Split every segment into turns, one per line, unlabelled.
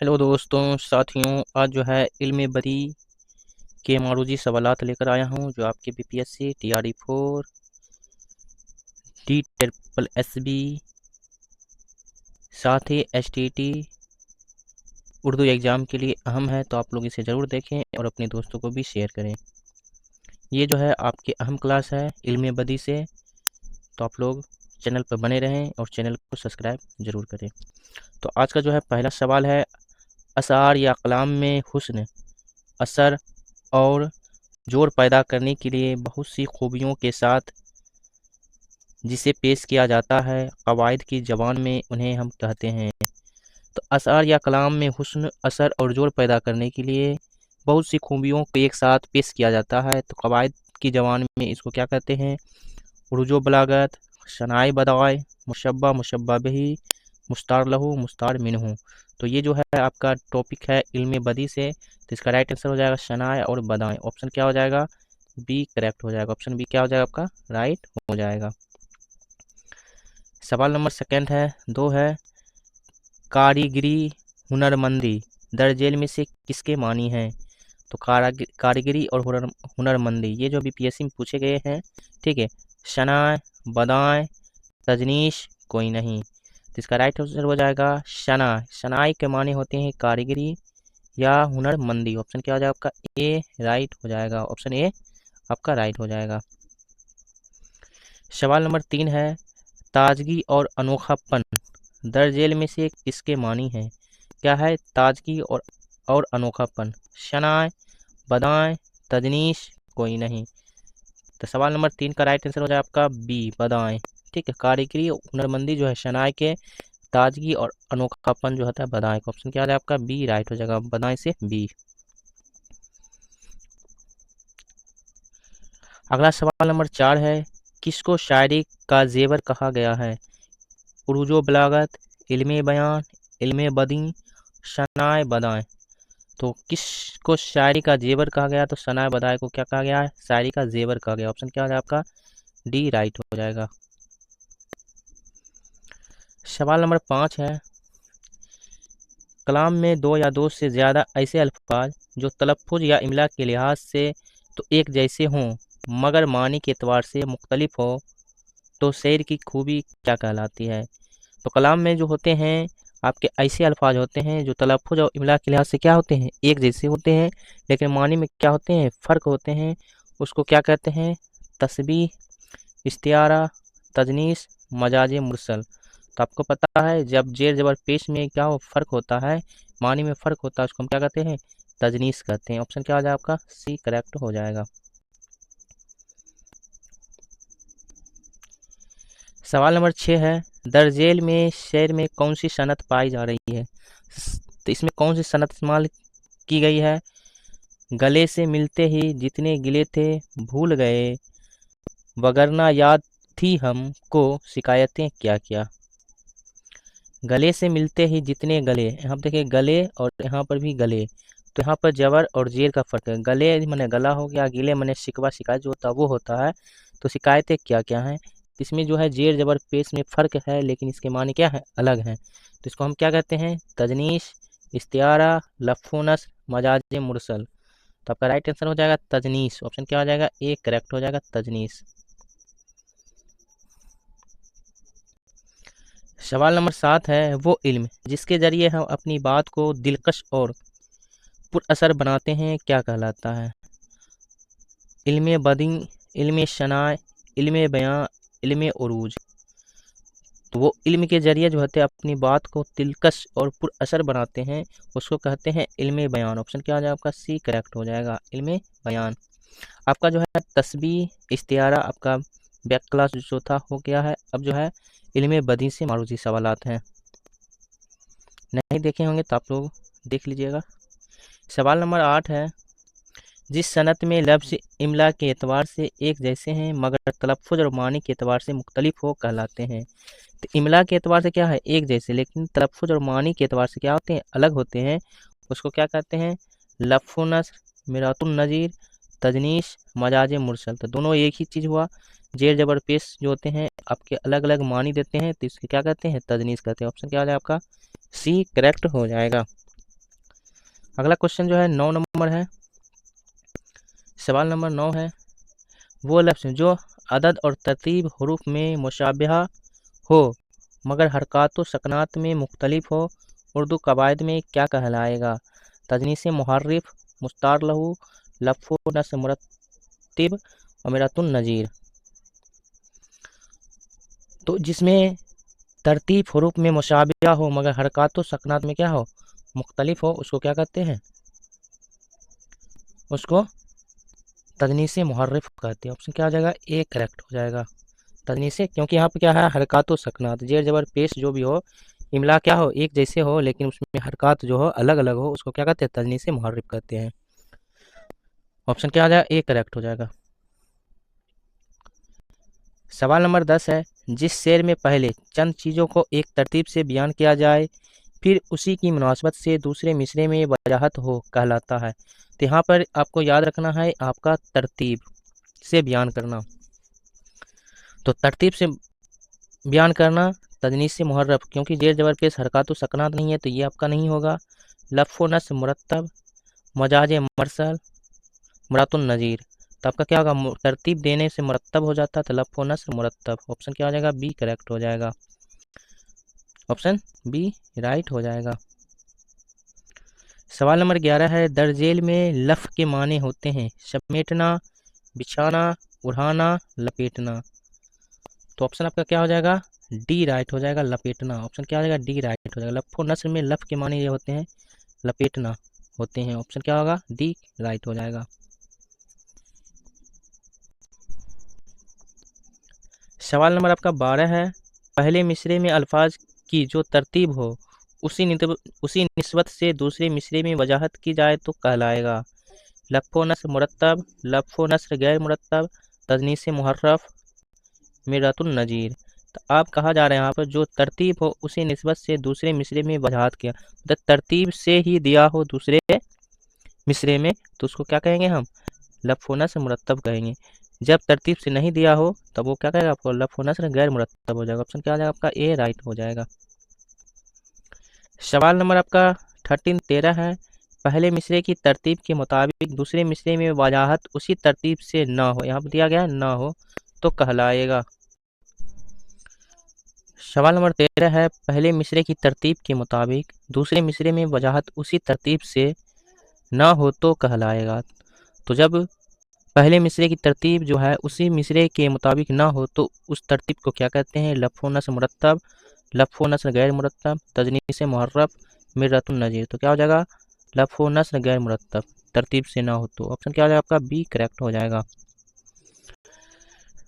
Hello दोस्तों साथियों, आज जो है इल्म बदी के मारूजी सवालात लेकर आया हूं जो आपके बीपीएससी TRE 4 DSSB साथ ही STT उर्दू एग्ज़ाम के लिए अहम है। तो आप लोग इसे ज़रूर देखें और अपने दोस्तों को भी शेयर करें। ये जो है आपकी अहम क्लास है इल्म बदी से, तो आप लोग चैनल पर बने रहें और चैनल को सब्सक्राइब ज़रूर करें। तो आज का जो है पहला सवाल है, अशार या कलाम में हुस्न, असर और जोर पैदा करने के लिए बहुत सी खूबियों के साथ जिसे पेश किया जाता है, कवायद की ज़बान में उन्हें हम कहते हैं। तो अशआर या कलाम में हुस्न, असर और जोर पैदा करने के लिए बहुत सी खूबियों को एक साथ पेश किया जाता है, तो कवायद की ज़बान में इसको क्या कहते हैं? उर्जो बलागत, शनाए बदाए, मुशब्बा, मुशब्बा बिही, मुस्तार लहू, मुस्तार मिनहू। तो ये जो है आपका टॉपिक है इल्म बदी से, तो इसका राइट आंसर हो जाएगा शनाए और बदाएं। ऑप्शन क्या हो जाएगा? बी करेक्ट हो जाएगा। ऑप्शन बी क्या हो जाएगा आपका? राइट हो जाएगा। सवाल नंबर सेकंड है, 2 है, कारीगरी, हुनरमंदी दरजेल में से किसके मानी है? तो कारीगरी और हुनरमंदी ये जो बीपीएससी में पूछे गए हैं, ठीक है। शनाए, बदाएं, तजनीश, कोई नहीं। तो इसका राइट आंसर हो जाएगा शनाए। शनाए के माने होते हैं कारीगरी या हुनरमंदी। ऑप्शन क्या हो जाएगा आपका? ए राइट हो जाएगा। ऑप्शन ए आपका राइट हो जाएगा। सवाल नंबर 3 है, ताजगी और अनोखापन दरजेल में से किसके मानी है? क्या है ताजगी और अनोखापन? शनाए, बदाएं, तजनीश, कोई नहीं। तो सवाल नंबर 3 का राइट आंसर हो जाए आपका बी बदाएं। ठीक है, कारीगरी हुनरमंदी जो है शनाए के, ताजगी और अनोखापन जो होता है बदाएं का। ऑप्शन क्या हो जाए आपका? बी राइट हो जाएगा। बदाएं से बी। अगला सवाल नंबर 4 है, किसको शायरी का जेवर कहा गया है? उरूजो बलागत, इल्मे बयान, इल्मे बदी, शनाए बदाएं। तो किसको शायरी का जेवर कहा गया? तो शनाए बदाएं को क्या कहा गया है? शायरी का जेवर कहा गया। ऑप्शन क्या हो जाएगा आपका? डी राइट हो जाएगा। सवाल नंबर 5 है, कलाम में 2 या 2 से ज़्यादा ऐसे अल्फाज जो तलफ़्फ़ुज़ या इमला के लिहाज से तो एक जैसे हों मगर मानी के एतबार से मुख्तलिफ हो, तो शेर की खूबी क्या कहलाती है? तो कलाम में जो होते हैं आपके ऐसे अल्फाज होते हैं जो तलफ़्फ़ुज़ और इमला के लिहाज से क्या होते हैं? एक जैसे होते हैं, लेकिन मानी में क्या होते हैं? फ़र्क होते हैं। उसको क्या कहते हैं? तस्बीह, इस्तिआरा, तजनीस, मजाज मुरसल। तो आपको पता है जब जेर जबर पेश में क्या हो फ़र्क होता है, मानी में फ़र्क होता है, उसको हम क्या कहते हैं? तजनीस कहते हैं। ऑप्शन क्या हो जाएगा आपका? सी करेक्ट हो जाएगा। सवाल नंबर 6 है, दरजेल में शेर में कौन सी सनत पाई जा रही है? तो इसमें कौन सी सनत इस्तेमाल की गई है? गले से मिलते ही जितने गिले थे भूल गए, वगरना याद थी हमको शिकायतें क्या क्या। गले से मिलते ही जितने गले, यहाँ पर देखिए गले और यहाँ पर भी गले, तो यहाँ पर जबर और जेर का फ़र्क है। गले मने गला हो गया, गिले मने शिकवा शिकायत जो होता है वो होता है। तो शिकायतें क्या क्या हैं? इसमें जो है जेर जबर पेश में फ़र्क है, लेकिन इसके माने क्या है? अलग हैं। तो इसको हम क्या कहते हैं? तजनीश, इस्तिआरा, लफ्फ़ नस्र, मजाज मुरसल। तो आपका राइट आंसर हो जाएगा तजनीस। ऑप्शन क्या हो जाएगा? ए करेक्ट हो जाएगा, तजनीस। सवाल नंबर 7 है, वो इल्म जिसके ज़रिए हम अपनी बात को दिलकश और पुरअसर बनाते हैं क्या कहलाता है? इल्म बदी, इल्म शनाए, इल्म बयां, इल्म उरूज। तो वो इल्म के ज़रिए जो होते हैं अपनी बात को दिलकश और पुरअसर बनाते हैं, उसको कहते हैं इल्म बयान। ऑप्शन क्या हो जाएगा आपका? सी करेक्ट हो जाएगा, इल्म बयान। आपका जो है तस्बीह, इस्तिआरा आपका बैक क्लास जो था हो गया है। अब जो है इल्म बदी से मारूजी सवालात हैं, नहीं देखे होंगे तो आप लोग देख लीजिएगा। सवाल नंबर 8 है, जिस सनत में लफ्ज़ इमला के एतबार से एक जैसे हैं मगर तलफ़्फ़ुज़ और मानी के एतबार से मुख्तलिफ हो कहलाते हैं। तो इमला के एतबार से क्या है? एक जैसे, लेकिन तलफ़्फ़ुज़ और मानी के एतबार से क्या होते हैं? अलग होते हैं। उसको क्या कहते हैं? लफ्फ़ नस्र, मिरातुन नज़ीर, तजनीश, मजाज मुरसल। तो दोनों एक ही चीज़ हुआ। जेर जबर पेश जो होते हैं आपके अलग अलग मानी देते हैं, तो इसके क्या कहते हैं? तजनीस कहते हैं। ऑप्शन क्या हो जाएगा आपका? सी करेक्ट हो जाएगा। अगला क्वेश्चन जो है 9 नंबर है, सवाल नंबर 9 है, वो लफ्ज़ जो अदद और तरतीब हरूफ में मुशाबिहा हो मगर हरकत व सकनात में मुख्तलिफ हो, उर्दू कवायद में क्या कहलाएगा? तजनीस मुहर्रिफ, मुस्तार लहू, लफ़्फ़ नस्र मुरत्तिब, अमीरतुन नज़ीर। तो जिसमें तरतीब हरूफ में मुशाबिहा हो मगर हरकत व सकनात में क्या हो, मुख्तलिफ हो, उसको क्या कहते हैं? उसको तजनीस मुहर्रिफ कहते हैं। ऑप्शन क्या हो जाएगा? ए करेक्ट हो जाएगा। तजनीस, क्योंकि यहाँ पे क्या है, हरकत व सकनात, जेर जबर पेश जो भी हो, इमला क्या हो, एक जैसे हो, लेकिन उसमें हरकत जो हो अलग अलग हो, उसको क्या कहते हैं? तजनीस मुहर्रिफ कहते हैं। ऑप्शन क्या आ जाएगा? ए करेक्ट हो जाएगा। सवाल नंबर 10 है, जिस शेर में पहले चंद चीज़ों को एक तरतीब से बयान किया जाए फिर उसी की मुनासबत से दूसरे मिसरे में वजाहत हो, कहलाता है। तो यहाँ पर आपको याद रखना है आपका तरतीब से बयान करना। तो तरतीब से बयान करना तजनीस से मुहर्रफ, क्योंकि जेर जबर पेश हरकत व सकनात नहीं है तो ये आपका नहीं होगा। लफ़्फ़ नस्र मुरत्तब, मजाज मरसल, मुरातुन नज़ीर। तो आपका क्या होगा? तरतीब देने से मुरत्तब हो जाता है, तो लफ़्फ़ नस्र मुरत्तब। ऑप्शन क्या हो जाएगा? बी करेक्ट हो जाएगा। ऑप्शन बी राइट हो जाएगा। सवाल नंबर 11 है, दरजेल में लफ़ के माने होते हैं समेटना, बिछाना, उड़ाना, लपेटना। तो ऑप्शन आपका क्या हो जाएगा? डी राइट हो जाएगा, लपेटना। ऑप्शन क्या हो जाएगा? डी राइट हो जाएगा। लफ़्फ़ नस्र में लफ़ के माने ये होते हैं लपेटना होते हैं। ऑप्शन क्या होगा? डी राइट हो जाएगा। सवाल नंबर आपका 12 है, पहले मिसरे में अल्फाज की जो तरतीब हो उसी निस्बत से दूसरे मिसरे में वजाहत की जाए तो कहलाएगा? लफ़्फ़ नस्र मुरत्तब, लफ़्फ़ नस्र गैर मुरत्तब, तजनीस मुहर्रफ, मिरातुन नज़ीर। तो आप कहा जा रहे हैं यहाँ पर जो तरतीब हो उसी निस्बत से दूसरे मिसरे में वजाहत किया, तो तरतीब से ही दिया हो दूसरे मिसरे में तो उसको क्या कहेंगे हम? लफ़्फ़ नस्र मुरत्तब कहेंगे। जब तरतीब से नहीं दिया हो तब वो क्या कहेगा आपको? लफ़्फ़ नस्र गैर मुरत्तब हो जाएगा। ऑप्शन क्या आ जाएगा आपका? ए राइट हो जाएगा। सवाल नंबर आपका 13 है, पहले मिसरे की तरतीब के मुताबिक दूसरे मिसरे में वजाहत उसी तरतीब से ना हो, यहाँ पर दिया गया है ना हो, तो कहलाएगा? सवाल नंबर 13 है, पहले मिसरे की तरतीब के मुताबिक दूसरे मिसरे में वजाहत उसी तरतीब से ना हो तो कहलाएगा? तो जब पहले मिसरे की तरतीब जो है उसी मिसरे के मुताबिक ना हो तो उस तरतीब को क्या कहते हैं? लफ़्फ़ नस्र मुरत्तब, लफ़्फ़ नस्र गैर मुरत्तब, तजनीस मुहर्रफ, मिर्रतुन नज़ीर। तो क्या हो जाएगा? लफ़्फ़ नस्र गैर मुरत्तब, तरतीब से ना हो तो। ऑप्शन क्या हो जाएगा आपका? बी करेक्ट हो जाएगा।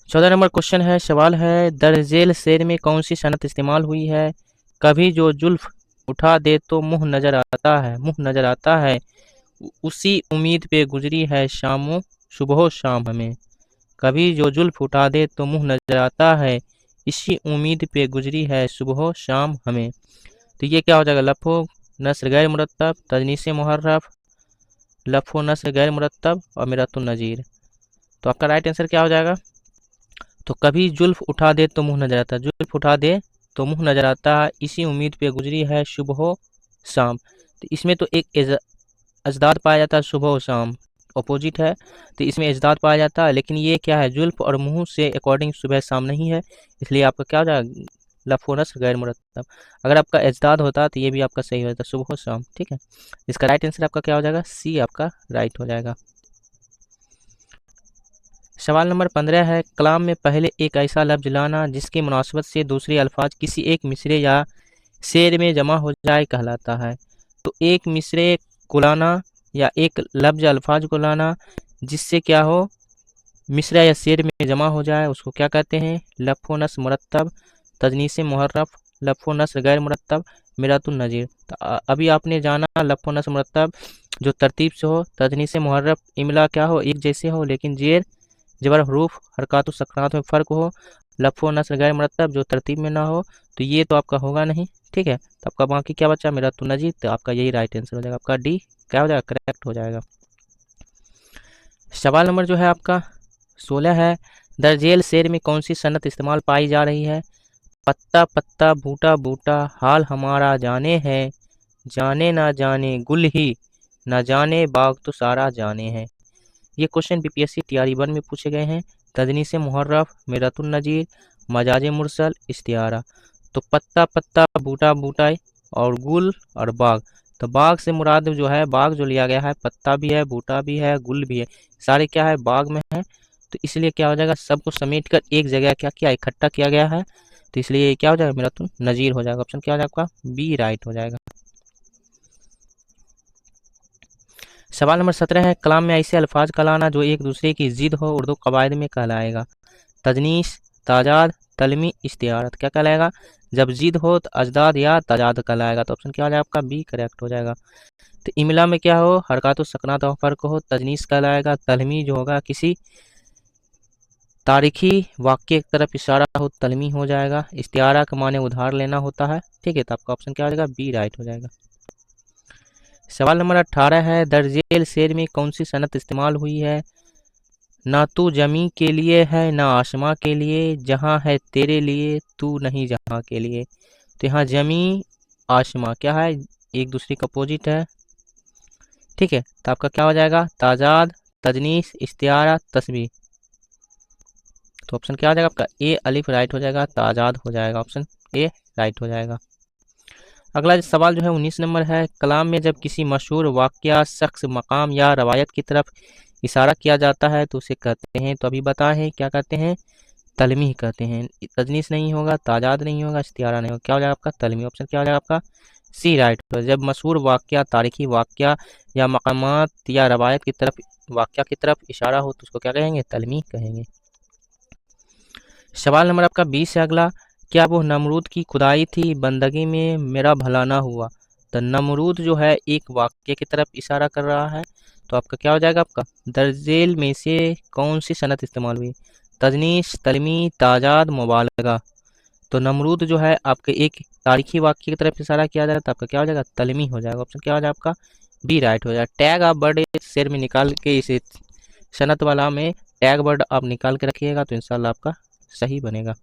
14 नंबर क्वेश्चन है, सवाल है, दरजेल शेर में कौन सी सनत इस्तेमाल हुई है? कभी जो जुल्फ उठा दे तो मुँह नज़र आता है, मुँह नज़र आता है, उसी उम्मीद पे गुजरी है शामो सुबह शाम हमें। कभी जो जुल्फ उठा दे तो मुँह नज़र आता है, इसी उम्मीद पे गुजरी है सुबह शाम हमें। तो ये क्या हो जाएगा? लफ़्फ़ नस्र गैर मुरत्तब, तजनीस मुहर्रफ, लफ़्फ़ नस्र गैर मुरत्तब और मिरातुन नज़ीर। तो आपका राइट आंसर क्या हो जाएगा? तो कभी जुल्फ उठा दे तो मुँह नज़र आता है, जुल्फ उठा दे तो मुँह नज़र आता है, इसी उम्मीद पे गुजरी है सुबह शाम। तो इसमें तो एक अजदाद पाया जाता है, सुबह और शाम अपोजिट है, तो इसमें अजदाद पाया जाता है, लेकिन ये क्या है? जुल्फ और मुँह से अकॉर्डिंग सुबह शाम नहीं है, इसलिए आपका क्या हो जाएगा? लफ़्फ़ नस्र गैर मुरत्तब। अगर आपका अजदाद होता तो ये भी आपका सही होता, सुबह शाम। ठीक है, इसका राइट आंसर आपका क्या हो जाएगा? सी आपका राइट हो जाएगा। सवाल नंबर 15 है, कलाम में पहले एक ऐसा लफ्ज़ लाना जिसकी मुनासबत से दूसरे अल्फाज किसी एक मिसरे या शेर में जमा हो जाए कहलाता है? तो एक मिसरे को लाना या एक लफ्ज़ अल्फाज को लाना जिससे क्या हो, मिसरा या शेर में जमा हो जाए, उसको क्या कहते हैं? लफ़्फ़ नस्र मुरत्तब, तजनीस मुहर्रफ, लफ़्फ़ नस्र गैर मुरत्तब, मिरातुन नज़ीर। तो अभी आपने जाना लफ़्फ़ नस्र मुरत्तब जो तरतीब से हो, तजनीस मुहर्रफ इमला क्या हो, एक जैसे हो, लेकिन जेर जबर हरूफ हरकत सकरात में फ़र्क हो, लफ़्फ़ नस्र गैर मुरत्तब जो तरतीब में ना हो, तो ये तो आपका होगा नहीं। ठीक है, तो आपका बाकी क्या बचा? मिरातुन नज़ीर। तो आपका यही राइट आंसर हो जाएगा, आपका डी क्या हो जाएगा? करेक्ट हो जाएगा। सवाल नंबर जो है आपका 16 है, दरजेल शेर में कौन सी सनत इस्तेमाल पाई जा रही है? पत्ता पत्ता बूटा बूटा हाल हमारा जाने है, जाने ना जाने गुल ही न जाने बाग तो सारा जाने हैं। ये क्वेश्चन बीपीएससी टीआरई 1 में पूछे गए हैं। तजनीस मुहर्रफ, मिरतुन नजीर, मजाज मुरसल, इस्तिआरा। तो पत्ता पत्ता, बूटा बूटा और गुल और बाग। तो बाग से मुराद जो है, बाग जो लिया गया है, पत्ता भी है, बूटा भी है, गुल भी है, सारे क्या है, बाग में है। तो इसलिए क्या हो जाएगा, सबको समेट कर एक जगह क्या किया, इकट्ठा किया गया है। तो इसलिए ये क्या हो जाएगा, मिरतुन नजीर हो जाएगा। ऑप्शन क्या हो जाएगा आपका, बी राइट हो जाएगा। सवाल नंबर 17 है, कलाम में ऐसे अल्फाज का लाना जो एक दूसरे की जिद हो, उर्दू कवायद में कहलाएगा। तजनीस, ताजाद, तलमी, इस्तिआरत। क्या कहलाएगा, जब जिद हो तो अजदाद या ताजाद कहलाएगा। तो ऑप्शन क्या हो जाएगा आपका, बी करेक्ट हो जाएगा। तो इमला में क्या हो, हरकत सकनात और फर्क हो, तजनीस कहलाएगा। तलमी जो होगा किसी तारीखी वाक्य की तरफ इशारा हो, तलमी हो जाएगा। इस्तिआरा का माने उधार लेना होता है। ठीक है, तो आपका ऑप्शन क्या हो जाएगा, बी राइट हो जाएगा। सवाल नंबर 18 है, दर्जेल शेर में कौन सी सनत इस्तेमाल हुई है। ना तू जमी के लिए है, ना आसमां के लिए, जहाँ है तेरे लिए, तू नहीं जहाँ के लिए। तो यहाँ जमी आसमां क्या है, एक दूसरे का अपोजिट है। ठीक है, तो आपका क्या हो जाएगा, ताजाद, तजनीस, इस्तिआरा, तस्बीह। तो ऑप्शन क्या हो जाएगा आपका, ए अलिफ राइट हो जाएगा, ताजाद हो जाएगा। ऑप्शन ए राइट हो जाएगा। अगला सवाल जो है 19 नंबर है, कलाम में जब किसी मशहूर वाक़या, शख्स, मकाम या रवायत की तरफ इशारा किया जाता है तो उसे कहते हैं, तो अभी बताएं क्या कहते हैं, तलमीह कहते हैं। तजनीस नहीं होगा, ताजाद नहीं होगा, इस्तिआरा नहीं होगा। क्या हो जाएगा आपका, तलमीह। ऑप्शन क्या हो जाएगा आपका, सी राइट। तो जब मशहूर वाक़या, तारीखी वाक़या या मकामात या रवायत की तरफ, वाक़या की तरफ इशारा हो तो उसको क्या कहेंगे, तलमीह कहेंगे। सवाल नंबर आपका 20 है अगला, क्या वो नमरूद की खुदाई थी, बंदगी में मेरा भला ना हुआ। तो नमरूद जो है एक वाक्य की तरफ इशारा कर रहा है। तो आपका क्या हो जाएगा आपका, दर्जेल में से कौन सी सनत इस्तेमाल हुई, तजनीस, तलमी, ताजाद, मुबालगा। तो नमरूद जो है आपके एक तारीखी वाक्य की तरफ इशारा किया जा रहा है, तो आपका क्या हो जाएगा, तलमी हो जाएगा। ऑप्शन क्या हो जाएगा आपका, बी राइट हो जाएगा। टैग आप बड़े शेर में निकाल के, इसे सनत वाला में टैग वर्ड आप निकाल के रखिएगा तो इंशाल्लाह आपका सही बनेगा।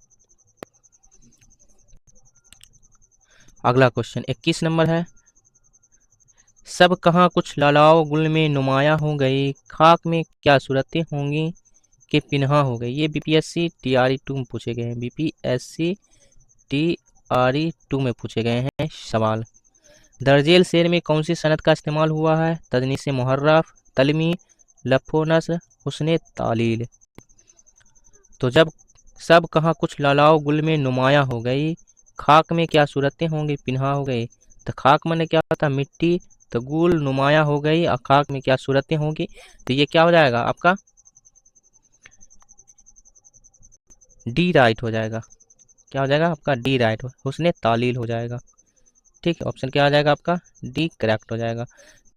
अगला क्वेश्चन 21 नंबर है, सब कहाँ कुछ लालाओ गुल में नुमाया हो गई, खाक में क्या सूरतें होंगी कि पिन्हा हो गई। ये बीपीएससी टीआरई 2 में पूछे गए हैं, बीपीएससी टीआरई 2 में पूछे गए हैं सवाल। दर्जेल शेर में कौन सी सनत का इस्तेमाल हुआ है, तजनीस मुहर्रफ, तलमी, लफ़ो नस्र, हुस्ने तालील। तो जब सब कहाँ कुछ लालाओ गुल में नुमाया हो गई, खाक में क्या सूरतें होंगी, पिन्हा हो गई। तो खाक माने क्या होता है, मिट्टी। तो गुल नुमाया हो गई और खाक में क्या सूरतें होंगी। तो ये क्या हो जाएगा आपका, डी राइट हो जाएगा। क्या हो जाएगा आपका, डी राइट, हुस्ने तालील हो जाएगा। ठीक है, ऑप्शन क्या हो जाएगा आपका, डी करेक्ट हो जाएगा।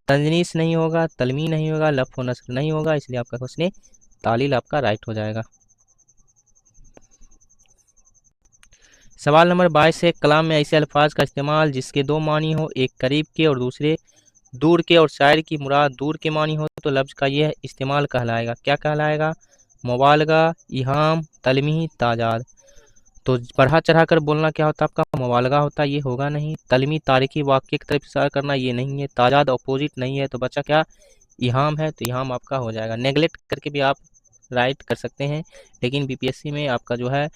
तजनीस नहीं होगा, तलमी नहीं होगा, लफ़ो नस्र नहीं होगा, इसलिए आपका हुस्ने तालील आपका राइट हो जाएगा। सवाल नंबर 22 है, कलाम में ऐसे अल्फाज का इस्तेमाल जिसके दो मानी हो, एक करीब के और दूसरे दूर के, और शायर की मुराद दूर के मानी हो, तो लफ्ज़ का यह इस्तेमाल कहलाएगा। क्या कहलाएगा, मुबालगा, इहाम, तलमी, ताजाद। तो बढ़ा चढ़ा कर बोलना क्या होता है आपका, मुबालगा होता है, ये होगा नहीं। तलमी तारीखी वाक्य की तरफ इशारा करना, ये नहीं है। ताजाद अपोजिट नहीं है, तो बचा क्या, इहाम है, तो इहाम आपका हो जाएगा। नेगलेक्ट करके भी आप राइट कर सकते हैं, लेकिन बीपीएससी में आपका जो है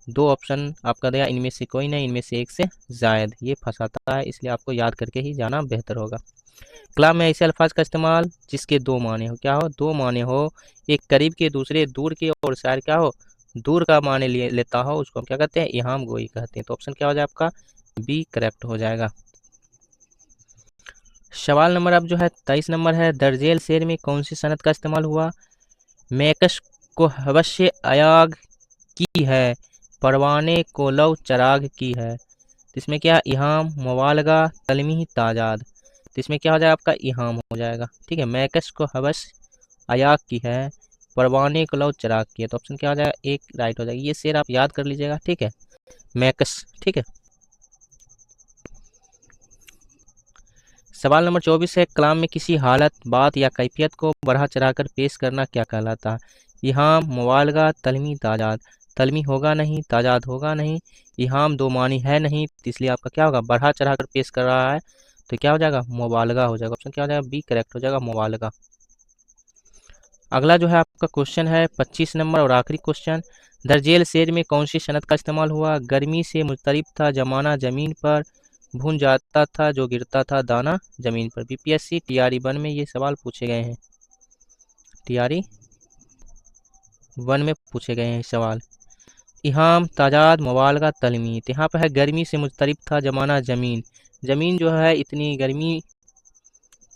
दो ऑप्शन आपका दिया, इनमें से कोई नहीं, इनमें से एक से जायद, ये फंसाता है, इसलिए आपको याद करके ही जाना बेहतर होगा। कलाम में ऐसे अल्फाज का इस्तेमाल जिसके दो माने हो, क्या हो, दो माने हो, एक करीब के, दूसरे दूर के, और शायर क्या हो, दूर का माने लेता हो, उसको हम क्या कहते हैं, इहाम गोई कहते हैं। तो ऑप्शन क्या हो जाए आपका, बी करेक्ट हो जाएगा। सवाल नंबर अब जो है 23 नंबर है, दर्जेल शेर में कौन सी सनत का इस्तेमाल हुआ। मैकश को हवश अयाग की है, परवाने को लव चराग की है। तो इसमें क्या, इहाम, मुबालगा, तलमी, ताजाद। तो इसमें क्या हो जाएगा आपका, इहाम हो जाएगा। ठीक है, मैकश को हवस अयाग की है, परवाने को लव चराग की है। तो ऑप्शन क्या हो जाएगा, एक राइट हो जाएगा। ये शेर आप याद कर लीजिएगा। ठीक है, मैकश। ठीक है, सवाल नंबर 24 है, कलाम में किसी हालत, बात या कैफियत को बढ़ा चढ़ाकर पेश करना क्या कहलाता है। इहाम, मुबालगा, तलमी, ताजाद। तलमी होगा नहीं, ताजाद होगा नहीं, इहाम दो मानी है नहीं, तो इसलिए आपका क्या होगा, बढ़ा चढ़ाकर पेश कर रहा है, तो क्या हो जाएगा, मुबालगा हो जाएगा। ऑप्शन क्या हो जाएगा, बी करेक्ट हो जाएगा, मुबालगा। अगला जो है आपका क्वेश्चन है 25 नंबर और आखिरी क्वेश्चन, दर्जेल शेर में कौन सी सनत का इस्तेमाल हुआ। गर्मी से मुस्तरिब था जमाना जमीन पर, भून जाता था जो गिरता था दाना जमीन पर। बीपीएससी टीआरई 1 में ये सवाल पूछे गए हैं, टीआरई 1 में पूछे गए हैं सवाल। इहाम, ताजाद, मुबालगा, तलमीत। यहाँ पर है गर्मी से मुस्तरिब था जमाना जमीन, जमीन जो है इतनी गर्मी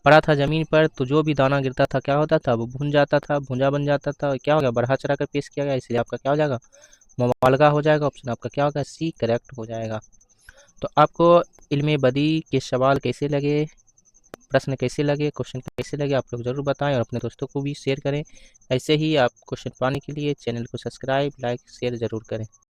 पड़ा था ज़मीन पर, तो जो भी दाना गिरता था क्या होता था, वो भुन जाता था, भुंजा बन जाता था। क्या हो गया, बढ़ा चढ़ा कर पेश किया गया, इसलिए आपका क्या हो जाएगा, मुबालगा हो जाएगा। ऑप्शन आपका क्या होगा, सी करेक्ट हो जाएगा। तो आपको इल्म बदी के सवाल कैसे लगे, प्रश्न कैसे लगे, क्वेश्चन कैसे लगे, आप लोग ज़रूर बताएं और अपने दोस्तों को भी शेयर करें। ऐसे ही आप क्वेश्चन पाने के लिए चैनल को सब्सक्राइब, लाइक, शेयर ज़रूर करें।